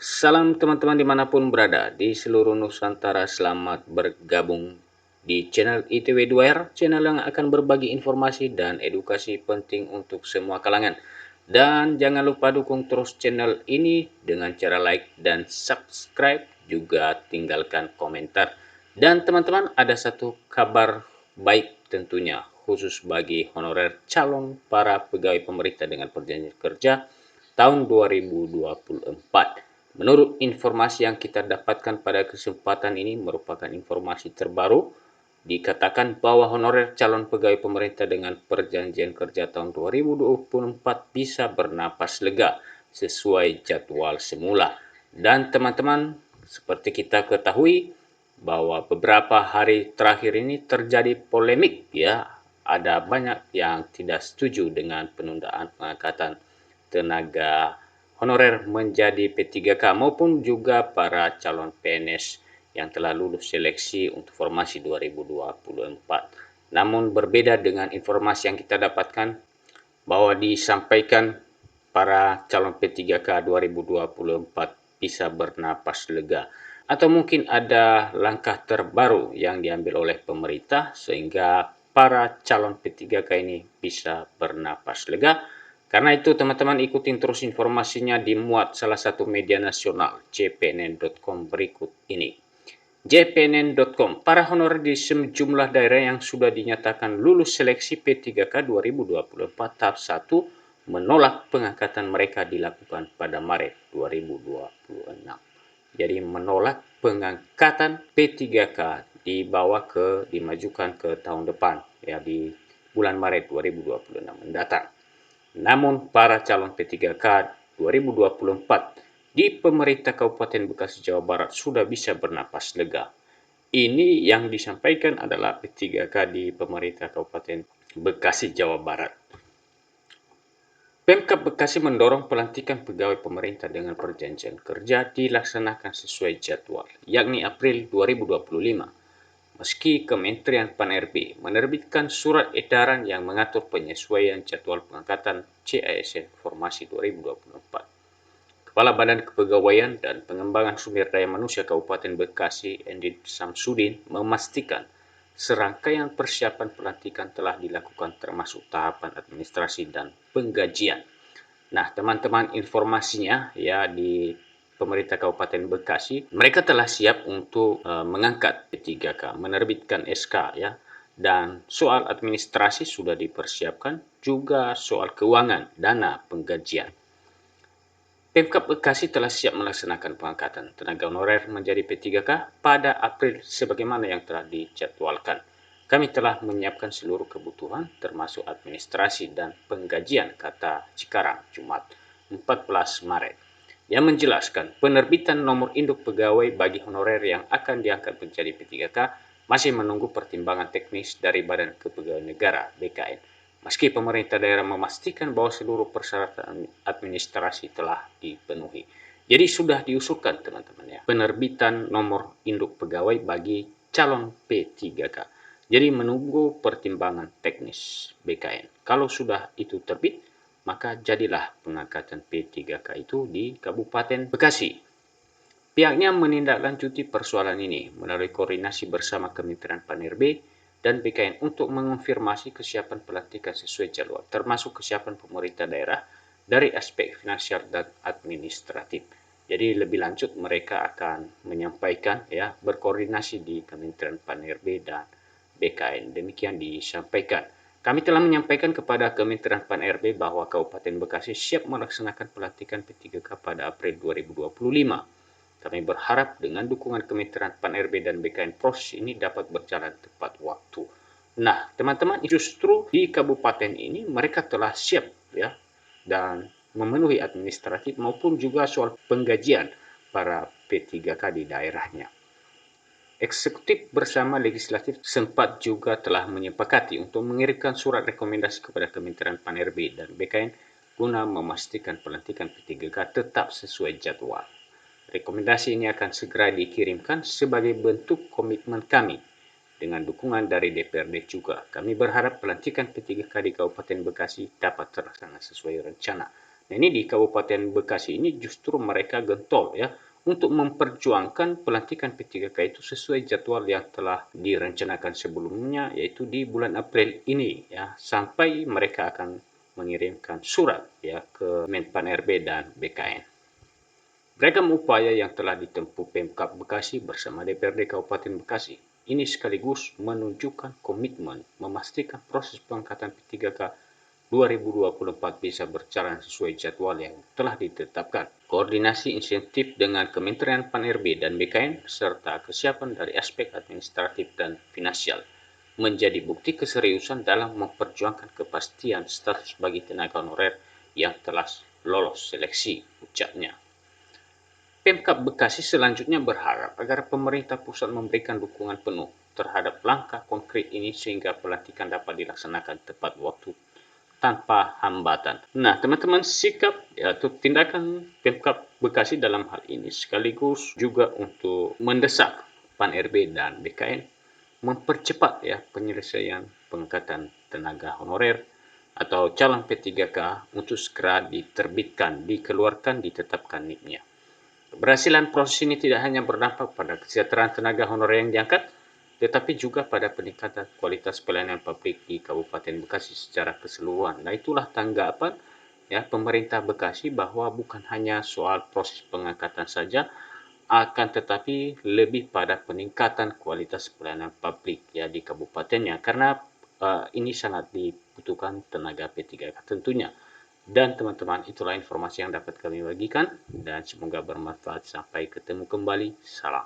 Salam teman-teman dimanapun berada di seluruh Nusantara, selamat bergabung di channel ITW2R, channel yang akan berbagi informasi dan edukasi penting untuk semua kalangan. Dan jangan lupa dukung terus channel ini dengan cara like dan subscribe, juga tinggalkan komentar. Dan teman-teman, ada satu kabar baik tentunya, khusus bagi honorer calon para pegawai pemerintah dengan perjanjian kerja tahun 2024. Menurut informasi yang kita dapatkan pada kesempatan ini merupakan informasi terbaru, dikatakan bahwa honorer calon pegawai pemerintah dengan perjanjian kerja tahun 2024 bisa bernapas lega sesuai jadwal semula. Dan teman-teman, seperti kita ketahui bahwa beberapa hari terakhir ini terjadi polemik ya. Ada banyak yang tidak setuju dengan penundaan pengangkatan tenaga honorer menjadi P3K maupun juga para calon PNS yang telah lulus seleksi untuk formasi 2024. Namun berbeda dengan informasi yang kita dapatkan bahwa disampaikan para calon P3K 2024 bisa bernapas lega, atau mungkin ada langkah terbaru yang diambil oleh pemerintah sehingga para calon P3K ini bisa bernapas lega. Karena itu teman-teman ikutin terus informasinya, dimuat salah satu media nasional, jpnn.com, berikut ini. jpnn.com, para honorer di sejumlah daerah yang sudah dinyatakan lulus seleksi P3K 2024 tahap 1 menolak pengangkatan mereka dilakukan pada Maret 2026. Jadi menolak pengangkatan P3K dimajukan ke tahun depan, ya, di bulan Maret 2026 mendatang. Namun para calon P3K 2024 di pemerintah Kabupaten Bekasi, Jawa Barat sudah bisa bernapas lega. Ini yang disampaikan adalah P3K di pemerintah Kabupaten Bekasi, Jawa Barat. Pemkab Bekasi mendorong pelantikan pegawai pemerintah dengan perjanjian kerja dilaksanakan sesuai jadwal, yakni April 2025. Meski Kementerian Pan-RB menerbitkan surat edaran yang mengatur penyesuaian jadwal pengangkatan CASN Formasi 2024. Kepala Badan Kepegawaian dan Pengembangan Sumber Daya Manusia Kabupaten Bekasi, Endit Samsudin, memastikan serangkaian persiapan pelantikan telah dilakukan termasuk tahapan administrasi dan penggajian. Nah, teman-teman, informasinya ya di pemerintah Kabupaten Bekasi, mereka telah siap untuk mengangkat P3K, menerbitkan SK ya. Dan soal administrasi sudah dipersiapkan, juga soal keuangan, dana penggajian. Pemkab Bekasi telah siap melaksanakan pengangkatan tenaga honorer menjadi P3K pada April sebagaimana yang telah dijadwalkan. Kami telah menyiapkan seluruh kebutuhan termasuk administrasi dan penggajian, kata Cikarang, Jumat 14 Maret. Yang menjelaskan penerbitan nomor induk pegawai bagi honorer yang akan diangkat menjadi P3K masih menunggu pertimbangan teknis dari Badan Kepegawaian Negara (BKN). Meski pemerintah daerah memastikan bahwa seluruh persyaratan administrasi telah dipenuhi. Jadi sudah diusulkan teman-teman ya, penerbitan nomor induk pegawai bagi calon P3K. Jadi menunggu pertimbangan teknis BKN. Kalau sudah itu terbit, maka jadilah pengangkatan P3K itu di Kabupaten Bekasi. Pihaknya menindaklanjuti persoalan ini melalui koordinasi bersama Kementerian Pan-RB dan BKN untuk mengonfirmasi kesiapan pelantikan sesuai jadwal, termasuk kesiapan pemerintah daerah dari aspek finansial dan administratif. Jadi lebih lanjut mereka akan menyampaikan ya, berkoordinasi di Kementerian Pan-RB dan BKN. Demikian disampaikan. Kami telah menyampaikan kepada Kementerian Pan-RB bahwa Kabupaten Bekasi siap melaksanakan pelantikan P3K pada April 2025. Kami berharap dengan dukungan Kementerian Pan-RB dan BKN proses ini dapat berjalan tepat waktu. Nah, teman-teman, justru di kabupaten ini mereka telah siap ya dan memenuhi administratif maupun juga soal penggajian para P3K di daerahnya. Eksekutif bersama legislatif sempat juga telah menyepakati untuk mengirimkan surat rekomendasi kepada Kementerian Pan-RB dan BKN guna memastikan pelantikan P3K tetap sesuai jadwal. Rekomendasi ini akan segera dikirimkan sebagai bentuk komitmen kami dengan dukungan dari DPRD juga. Kami berharap pelantikan P3K di Kabupaten Bekasi dapat terlaksana sesuai rencana Nah, ini di Kabupaten Bekasi ini justru mereka gentol ya untuk memperjuangkan pelantikan P3K itu sesuai jadwal yang telah direncanakan sebelumnya, yaitu di bulan April ini ya, sampai mereka akan mengirimkan surat ya ke Menpan RB dan BKN. Beragam upaya yang telah ditempuh Pemkab Bekasi bersama DPRD Kabupaten Bekasi ini sekaligus menunjukkan komitmen memastikan proses pengangkatan P3K 2024 bisa berjalan sesuai jadwal yang telah ditetapkan. Koordinasi insentif dengan Kementerian Pan-RB dan BKN serta kesiapan dari aspek administratif dan finansial menjadi bukti keseriusan dalam memperjuangkan kepastian status bagi tenaga honorer yang telah lolos seleksi, ucapnya. Pemkab Bekasi selanjutnya berharap agar pemerintah pusat memberikan dukungan penuh terhadap langkah konkret ini sehingga pelantikan dapat dilaksanakan tepat waktu tanpa hambatan. Nah, teman-teman, sikap atau tindakan Pemkab Bekasi dalam hal ini sekaligus juga untuk mendesak PAN RB dan BKN mempercepat ya penyelesaian pengangkatan tenaga honorer atau calon P3K untuk segera diterbitkan, dikeluarkan, ditetapkan NIP-nya. Keberhasilan proses ini tidak hanya berdampak pada kesejahteraan tenaga honorer yang diangkat, tetapi juga pada peningkatan kualitas pelayanan publik di Kabupaten Bekasi secara keseluruhan. Nah, itulah tanggapan ya pemerintah Bekasi bahwa bukan hanya soal proses pengangkatan saja, akan tetapi lebih pada peningkatan kualitas pelayanan publik ya di kabupatennya, karena ini sangat dibutuhkan tenaga P3K tentunya. Dan teman-teman, itulah informasi yang dapat kami bagikan dan semoga bermanfaat. Sampai ketemu kembali. Salam.